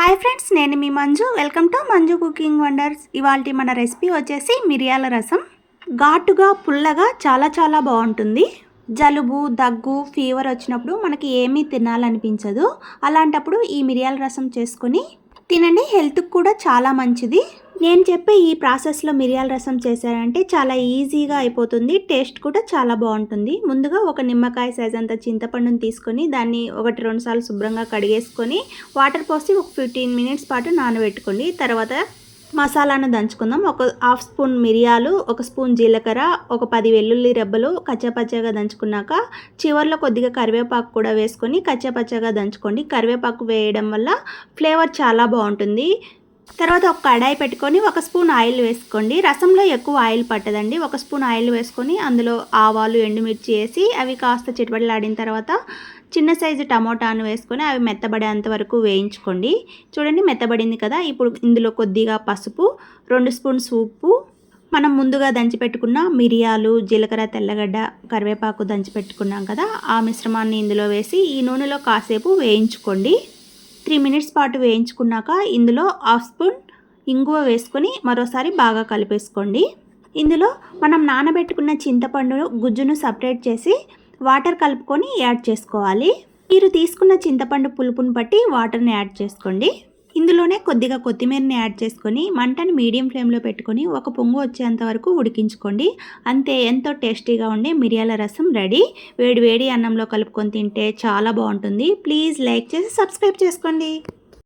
Hi friends, నేను మీ Manju. Welcome to Manju cooking wonders. ఇవాళ మన రెసిపీ వచ్చేసి మిరియాల రసం. ఘాటుగా పుల్లగా చాలా బాగుంటుంది. జలుబు, దగ్గు, ఫీవర్ వచ్చినప్పుడు మనకి ఏమీ తినాలనిపించదు. అలాంటప్పుడు ఈ మిరియాల రసం చేసుకొని తినండి. హెల్త్కి కూడా చాలా మంచిది. నేను చెప్పే ఈ ప్రాసెస్లో మిరియాల రసం చేశారంటే చాలా ఈజీగా అయిపోతుంది. టేస్ట్ కూడా చాలా బాగుంటుంది. ముందుగా ఒక నిమ్మకాయ సైజ్ అంత చింతపండుని తీసుకొని దాన్ని 1-2 సార్లు శుభ్రంగా కడిగేసుకొని వాటర్ పోసి ఒక 15 మినిట్స్ పాటు నానబెట్టుకోండి. తర్వాత మసాలాను దంచుకుందాం. ఒక హాఫ్ స్పూన్ మిరియాలు, 1 స్పూన్ జీలకర్ర, ఒక 10 వెల్లుల్లి రెబ్బలు కచ్చాపచ్చాగా దంచుకున్నాక చివర్లో కొద్దిగా కరివేపాకు కూడా వేసుకొని కచ్చాపచ్చాగా దంచుకోండి. కరివేపాకు వేయడం వల్ల ఫ్లేవర్ చాలా బాగుంటుంది. తర్వాత ఒక కడాయి పెట్టుకొని 1 స్పూన్ ఆయిల్ వేసుకోండి. రసంలో ఎక్కువ ఆయిల్ పట్టదండి. 1 స్పూన్ ఆయిల్ వేసుకొని అందులో ఆవాలు, ఎండుమిర్చి వేసి అవి కాస్త చిటపటలాడిన తర్వాత చిన్న సైజు టమోటాను వేసుకొని అవి మెత్తబడేంత వరకు వేయించుకోండి. చూడండి, మెత్తబడింది కదా. ఇప్పుడు ఇందులో కొద్దిగా పసుపు, 2 స్పూన్స్ ఉప్పు, మనం ముందుగా దంచిపెట్టుకున్న మిరియాలు, జీలకర్ర, తెల్లగడ్డ, కరివేపాకు దంచిపెట్టుకున్నాం కదా, ఆ మిశ్రమాన్ని ఇందులో వేసి ఈ నూనెలో కాసేపు వేయించుకోండి. 3 మినిట్స్ పాటు వేయించుకున్నాక ఇందులో హాఫ్ స్పూన్ ఇంగువ వేసుకొని మరోసారి బాగా కలిపేసుకోండి. ఇందులో మనం నానబెట్టుకున్న చింతపండు గుజ్జును సపరేట్ చేసి వాటర్ కలుపుకొని యాడ్ చేసుకోవాలి. మీరు తీసుకున్న చింతపండు పులుపుని బట్టి వాటర్ని యాడ్ చేసుకోండి. ఇందులోనే కొద్దిగా కొత్తిమీరని యాడ్ చేసుకొని మంటని మీడియం ఫ్లేమ్లో పెట్టుకొని ఒక పొంగు వచ్చేంత వరకు ఉడికించుకోండి. అంతే, ఎంతో టేస్టీగా ఉండే మిరియాల రసం రెడీ. వేడి వేడి అన్నంలో కలుపుకొని తింటే చాలా బాగుంటుంది. ప్లీజ్ లైక్ చేసి సబ్స్క్రైబ్ చేసుకోండి.